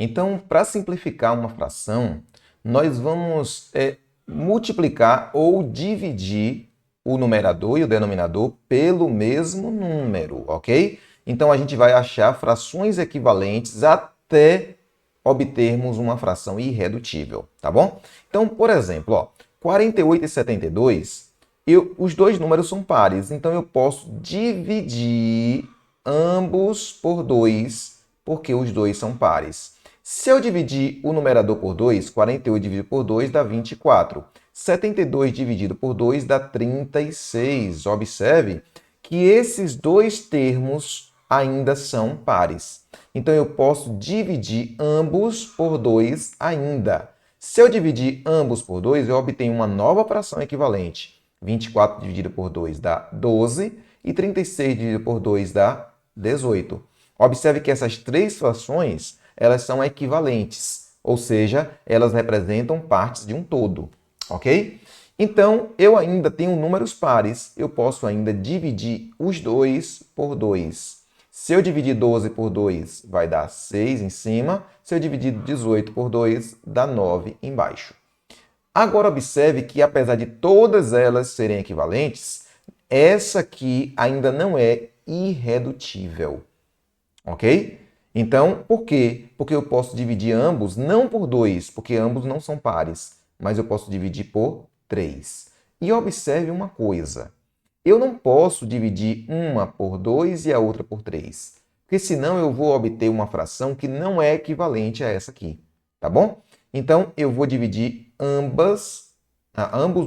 Então, para simplificar uma fração, nós vamos multiplicar ou dividir o numerador e o denominador pelo mesmo número, ok? Então, a gente vai achar frações equivalentes até obtermos uma fração irredutível, tá bom? Então, por exemplo, ó, 48 e 72, os dois números são pares, então eu posso dividir ambos por 2, porque os dois são pares. Se eu dividir o numerador por 2, 48 dividido por 2 dá 24. 72 dividido por 2 dá 36. Observe que esses dois termos ainda são pares. Então, eu posso dividir ambos por 2 ainda. Se eu dividir ambos por 2, eu obtenho uma nova fração equivalente. 24 dividido por 2 dá 12 e 36 dividido por 2 dá 18. Observe que essas três frações elas são equivalentes, ou seja, elas representam partes de um todo, ok? Então, eu ainda tenho números pares, eu posso ainda dividir os dois por 2. Se eu dividir 12 por 2, vai dar 6 em cima. Se eu dividir 18 por 2, dá 9 embaixo. Agora, observe que, apesar de todas elas serem equivalentes, essa aqui ainda não é irredutível, ok? Então, por quê? Porque eu posso dividir ambos não por 2, porque ambos não são pares, mas eu posso dividir por 3. E observe uma coisa. Eu não posso dividir uma por 2 e a outra por 3, porque senão eu vou obter uma fração que não é equivalente a essa aqui, tá bom? Então, eu vou dividir ambos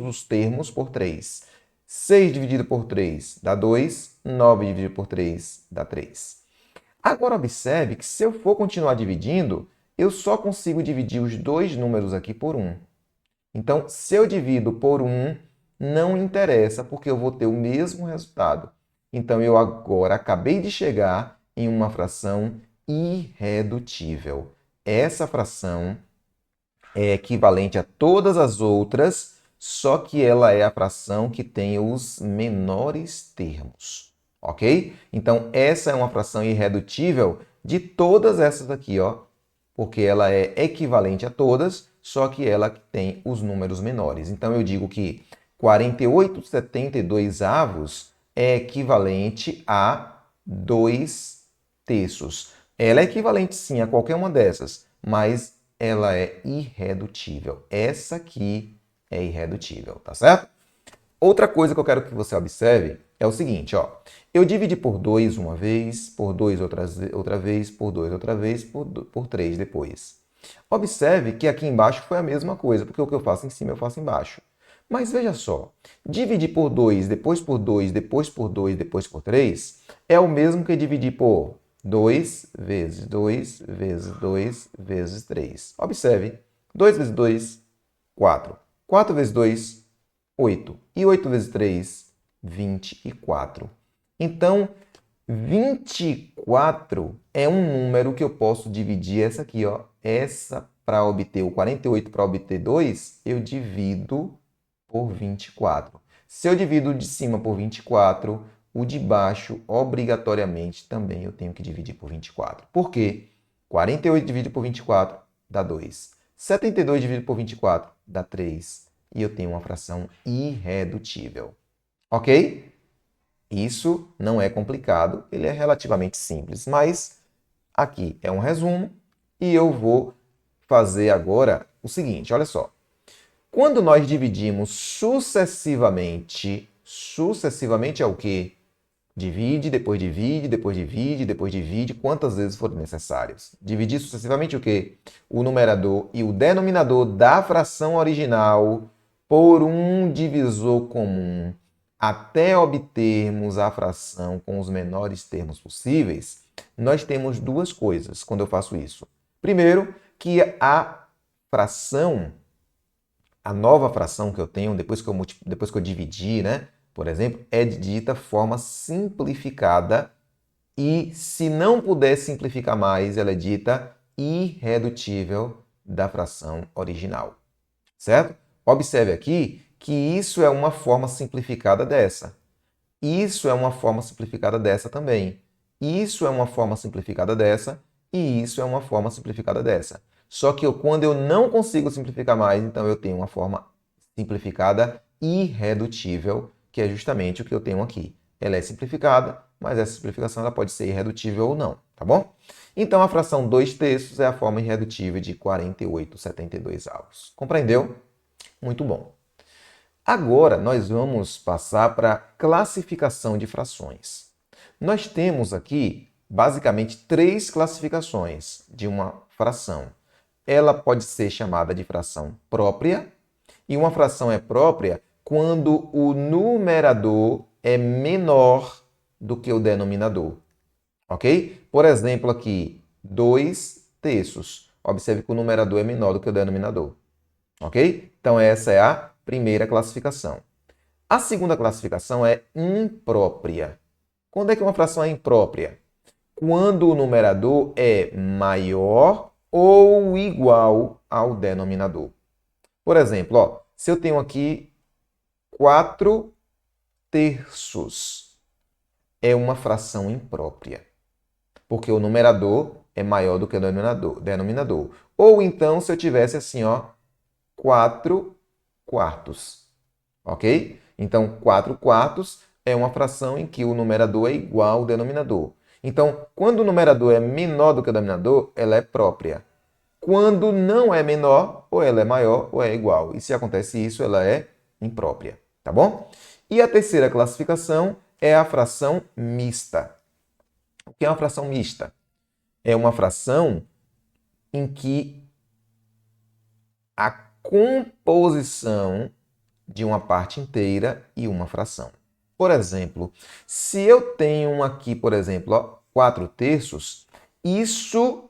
os termos por 3. 6 dividido por 3 dá 2, 9 dividido por 3 dá 3. Agora, observe que se eu for continuar dividindo, eu só consigo dividir os dois números aqui por 1. Então, se eu divido por 1, não interessa, porque eu vou ter o mesmo resultado. Então, eu agora acabei de chegar em uma fração irredutível. Essa fração é equivalente a todas as outras, só que ela é a fração que tem os menores termos, ok? Então, essa é uma fração irredutível de todas essas aqui, ó, porque ela é equivalente a todas, só que ela tem os números menores. Então, eu digo que 48/72 avos é equivalente a 2 terços. Ela é equivalente, sim, a qualquer uma dessas, mas ela é irredutível. Essa aqui é irredutível, tá certo? Outra coisa que eu quero que você observe é o seguinte, ó. Eu dividi por 2 uma vez, por 2 outra vez, por 2 outra vez, por 3 depois. Observe que aqui embaixo foi a mesma coisa, porque o que eu faço em cima eu faço embaixo. Mas veja só, dividir por 2, depois por 2, depois por 2, depois por 3, é o mesmo que dividir por 2 vezes 2 vezes 2 vezes 3. Observe, 2 vezes 2, 4. 4 vezes 2, 8. E 8 vezes 3, 24. Então, 24 é um número que eu posso dividir essa aqui, ó. Essa para obter o 48 para obter 2, eu divido por 24. Se eu divido o de cima por 24, o de baixo, obrigatoriamente, também eu tenho que dividir por 24. Por quê? 48 dividido por 24 dá 2. 72 dividido por 24 dá 3. E eu tenho uma fração irredutível. Ok? Isso não é complicado, ele é relativamente simples, mas aqui é um resumo e eu vou fazer agora o seguinte, olha só. Quando nós dividimos sucessivamente é o quê? Divide, depois divide, depois divide, depois divide, quantas vezes forem necessárias. Dividir sucessivamente o quê? O numerador e o denominador da fração original por um divisor comum até obtermos a fração com os menores termos possíveis, nós temos duas coisas quando eu faço isso. Primeiro, que a nova fração que eu tenho, depois que eu dividi, né? Por exemplo, é de dita forma simplificada e, se não puder simplificar mais, ela é dita irredutível da fração original, certo? Observe aqui que isso é uma forma simplificada dessa. Isso é uma forma simplificada dessa também. Isso é uma forma simplificada dessa e isso é uma forma simplificada dessa. Só que quando eu não consigo simplificar mais, então eu tenho uma forma simplificada irredutível, que é justamente o que eu tenho aqui. Ela é simplificada, mas essa simplificação ela pode ser irredutível ou não, tá bom? Então, a fração 2/3 é a forma irredutível de 48/72. Compreendeu? Muito bom. Agora, nós vamos passar para a classificação de frações. Nós temos aqui, basicamente, 3 classificações de uma fração. Ela pode ser chamada de fração própria, e uma fração é própria quando o numerador é menor do que o denominador. Ok? Por exemplo, aqui, 2/3. Observe que o numerador é menor do que o denominador. Ok? Então, essa é a primeira classificação. A segunda classificação é imprópria. Quando é que uma fração é imprópria? Quando o numerador é maior ou igual ao denominador. Por exemplo, ó, se eu tenho aqui 4/3, é uma fração imprópria, porque o numerador é maior do que o denominador. Ou então, se eu tivesse assim, ó, 4/4, ok? Então, 4/4 é uma fração em que o numerador é igual ao denominador. Então, quando o numerador é menor do que o denominador, ela é própria. Quando não é menor, ou ela é maior ou é igual. E se acontece isso, ela é imprópria, tá bom? E a terceira classificação é a fração mista. O que é uma fração mista? É uma fração em que a composição de uma parte inteira e uma fração. Por exemplo, se eu tenho aqui, por exemplo, ó, 4/3, isso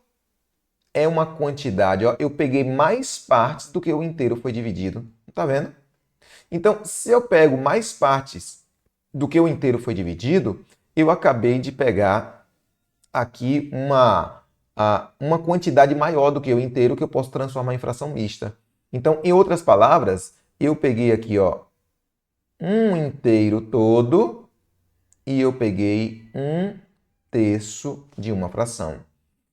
é uma quantidade, ó, eu peguei mais partes do que o inteiro foi dividido. Tá vendo? Então, se eu pego mais partes do que o inteiro foi dividido, eu acabei de pegar aqui uma quantidade maior do que o inteiro que eu posso transformar em fração mista. Então, em outras palavras, eu peguei aqui, ó, um inteiro todo e eu peguei 1/3 de uma fração.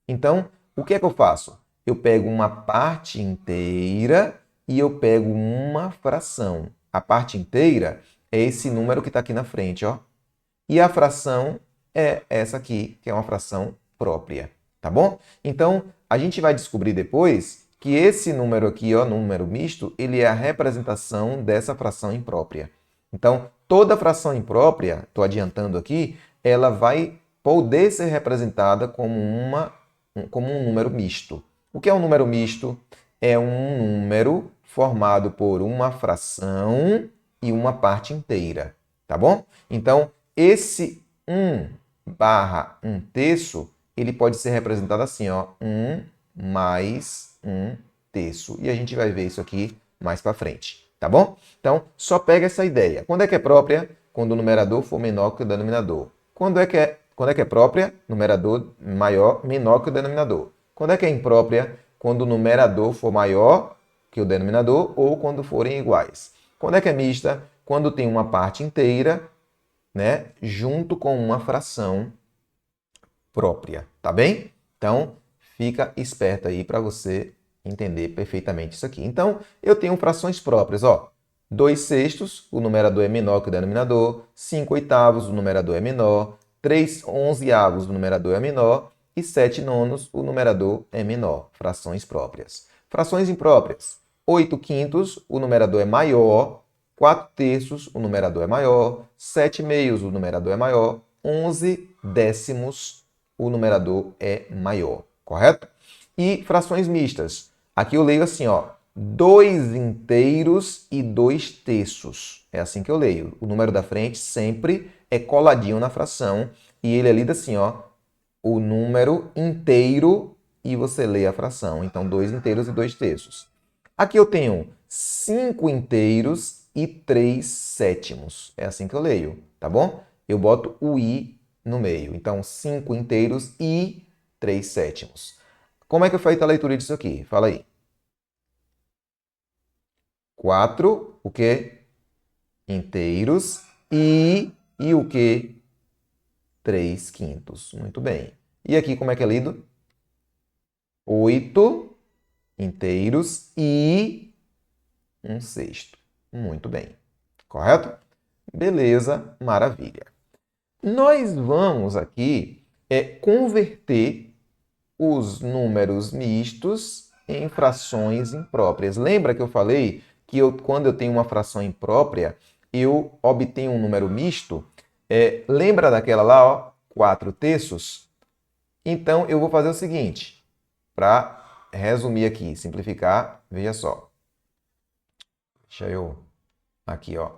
Então, o que é que eu faço? Eu pego uma parte inteira e eu pego uma fração. A parte inteira é esse número que está aqui na frente, ó. E a fração é essa aqui, que é uma fração própria, tá bom? Então, a gente vai descobrir depois que esse número aqui, ó, número misto, ele é a representação dessa fração imprópria. Então, toda fração imprópria, estou adiantando aqui, ela vai poder ser representada como um número misto. O que é um número misto? É um número formado por uma fração e uma parte inteira, tá bom? Então, esse 1/1/3, ele pode ser representado assim, ó, 1 mais 1/3. E a gente vai ver isso aqui mais para frente, tá bom? Então, só pega essa ideia. Quando é que é própria? Quando o numerador for menor que o denominador. Quando é que é própria? Numerador menor que o denominador. Quando é que é imprópria? Quando o numerador for maior que o denominador ou quando forem iguais. Quando é que é mista? Quando tem uma parte inteira, né, junto com uma fração própria, tá bem? Então, fica esperto aí para você entender perfeitamente isso aqui. Então, eu tenho frações próprias, ó. 2/6, o numerador é menor que o denominador. 5/8, o numerador é menor. 3/11, o numerador é menor. E 7/9, o numerador é menor. Frações próprias. Frações impróprias. 8/5, o numerador é maior. 4/3, o numerador é maior. 7/2, o numerador é maior. 11/10, o numerador é maior, correto? E frações mistas. Aqui eu leio assim, ó, 2/2 e 2/3. É assim que eu leio. O número da frente sempre é coladinho na fração e ele é lido assim, ó, o número inteiro e você lê a fração. Então, 2/2 e 2/3. Aqui eu tenho 5/2 e 3/7. É assim que eu leio, tá bom? Eu boto o i no meio. Então, 5/2 e 3/7. Como é que é feita a leitura disso aqui? Fala aí. 4, o quê? Inteiros e o quê? 3/5. Muito bem. E aqui como é que é lido? 8 inteiros e 1/6. Muito bem. Correto? Beleza, maravilha. Nós vamos aqui converter os números mistos em frações impróprias. Lembra que eu falei que quando eu tenho uma fração imprópria, eu obtenho um número misto? Lembra daquela lá, ó, 4/3? Então, eu vou fazer o seguinte, para resumir aqui, simplificar, veja só. Deixa eu... Aqui, ó.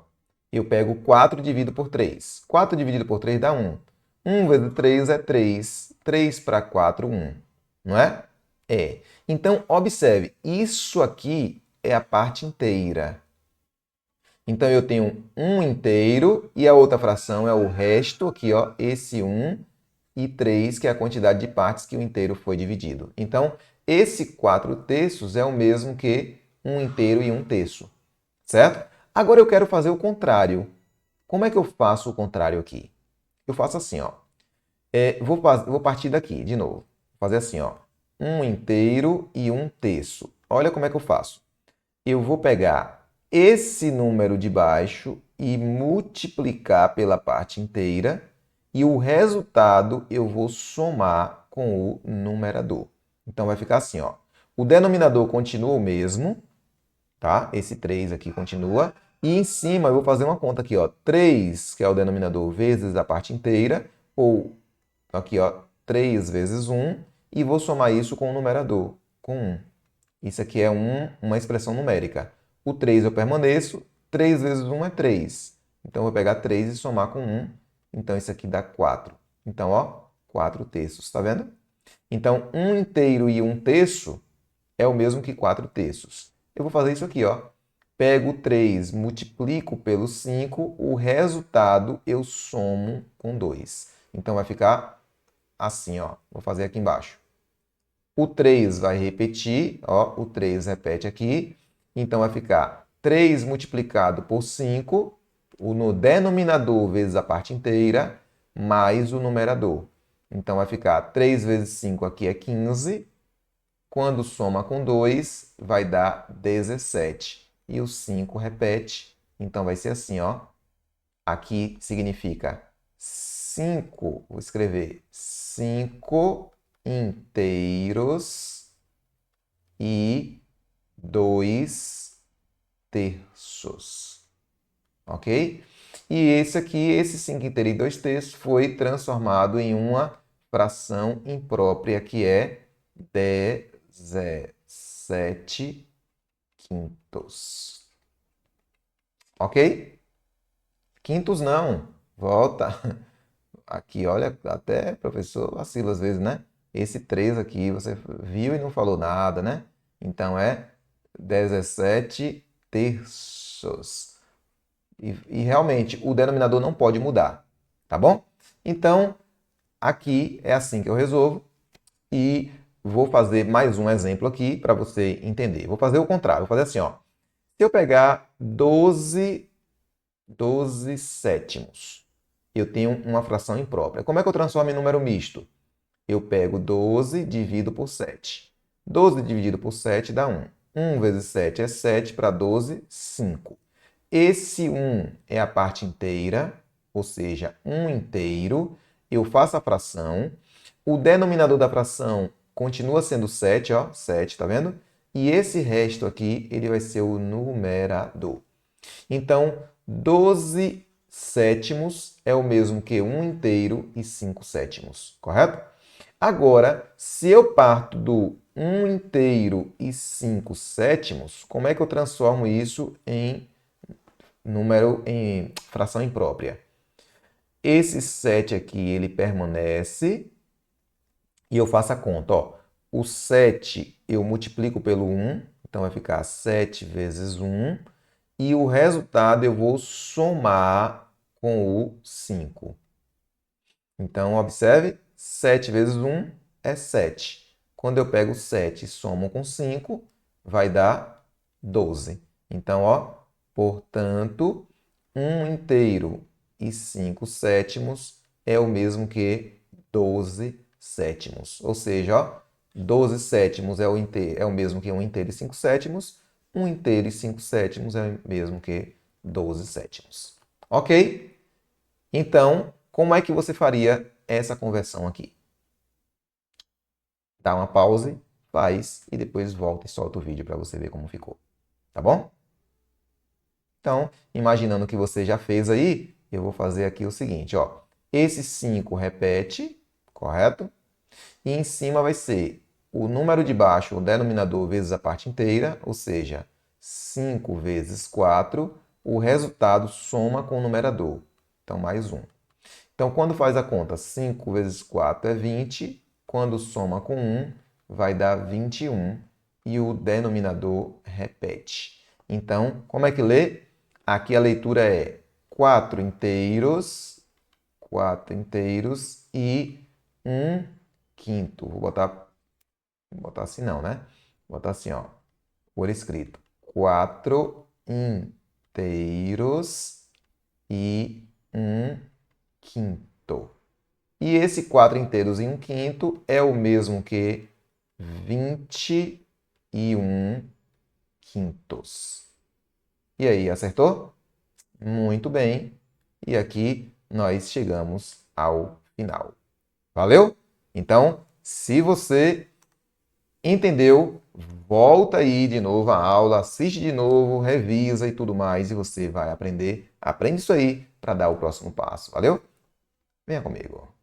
Eu pego 4 e divido por 3. 4 dividido por 3 dá 1. 1 vezes 3 é 3. 3 para 4, 1. Não é? É. Então, observe, isso aqui é a parte inteira. Então, eu tenho 1 inteiro e a outra fração é o resto, aqui, ó, esse 1 e 3, que é a quantidade de partes que o inteiro foi dividido. Então, esse 4/3 é o mesmo que 1 inteiro e 1/3. Certo? Agora eu quero fazer o contrário. Como é que eu faço o contrário aqui? Eu faço assim, ó. Vou partir daqui, de novo. Vou fazer assim, ó. 1 inteiro e 1/3. Olha como é que eu faço. Eu vou pegar esse número de baixo e multiplicar pela parte inteira. E o resultado eu vou somar com o numerador. Então vai ficar assim, ó. O denominador continua o mesmo, tá? Esse 3 aqui continua. E em cima eu vou fazer uma conta aqui, ó. 3, que é o denominador, vezes a parte inteira, ou aqui, ó, 3 vezes 1, e vou somar isso com o numerador, com 1. Isso aqui é uma expressão numérica. O 3 eu permaneço, 3 vezes 1 é 3. Então, eu vou pegar 3 e somar com 1. Então, isso aqui dá 4. Então, ó, 4/3, tá vendo? Então, 1 inteiro e 1/3 é o mesmo que 4/3. Eu vou fazer isso aqui, ó. Pego 3, multiplico pelo 5, o resultado eu somo com 2. Então, vai ficar assim, ó. Vou fazer aqui embaixo. O 3 vai repetir, ó, o 3 repete aqui. Então, vai ficar 3 multiplicado por 5, no denominador vezes a parte inteira, mais o numerador. Então, vai ficar 3 vezes 5 aqui é 15. Quando soma com 2, vai dar 17. E o 5 repete. Então, vai ser assim, ó. Aqui significa 5, vou escrever 5 inteiros e 2/3. Ok? E esse aqui, esse 5 inteiros e 2/3 foi transformado em uma fração imprópria, que é 17 quintos. Ok? Quintos não. Volta. Aqui, olha, até professor vacila às vezes, né? Esse 3 aqui você viu e não falou nada, né? Então é 17/3. E realmente o denominador não pode mudar, tá bom? Então, aqui é assim que eu resolvo e vou fazer mais um exemplo aqui para você entender. Vou fazer o contrário, vou fazer assim, ó. Se eu pegar 12 sétimos, eu tenho uma fração imprópria. Como é que eu transformo em número misto? Eu pego 12 divido por 7. 12 dividido por 7 dá 1. 1 vezes 7 é 7, para 12, 5. Esse 1 é a parte inteira, ou seja, 1 inteiro. Eu faço a fração. O denominador da fração continua sendo 7, ó, 7, tá vendo? E esse resto aqui, ele vai ser o numerador. Então, 12 sétimos é o mesmo que 1 inteiro e 5 sétimos, correto? Agora, se eu parto do 1 inteiro e 5 sétimos, como é que eu transformo isso em fração imprópria? Esse 7 aqui, ele permanece e eu faço a conta, ó. O 7 eu multiplico pelo 1, então vai ficar 7 vezes 1. E o resultado eu vou somar com o 5. Então, observe, 7 vezes 1 é 7. Quando eu pego 7 e somo com 5, vai dar 12. Então, ó, portanto, 1 inteiro e 5 sétimos é o mesmo que 12 sétimos. Ou seja, ó, 12 sétimos é o mesmo que 1 inteiro e 5 sétimos. 1 inteiro e 5 sétimos é o mesmo que 12 sétimos. Ok? Então, como é que você faria essa conversão aqui? Dá uma pause, faz e depois volta e solta o vídeo para você ver como ficou. Tá bom? Então, imaginando que você já fez aí, eu vou fazer aqui o seguinte, ó. Esse 5 repete, correto? E em cima vai ser o número de baixo, o denominador, vezes a parte inteira, ou seja, 5 vezes 4, o resultado soma com o numerador. Então, mais 1. Então, quando faz a conta, 5 vezes 4 é 20, quando soma com 1, vai dar 21, e o denominador repete. Então, como é que lê? Aqui a leitura é 4 inteiros e 1 quinto. Vou botar assim não, né? Vou botar assim, ó, por escrito. 4 inteiros e 1 quinto. E esse 4 inteiros e 1 quinto é o mesmo que 21 quintos. E aí, acertou? Muito bem. E aqui nós chegamos ao final. Valeu? Então, se você entendeu, volta aí de novo a aula, assiste de novo, revisa e tudo mais, e você vai aprender. Aprende isso aí para dar o próximo passo. Valeu? Venha comigo.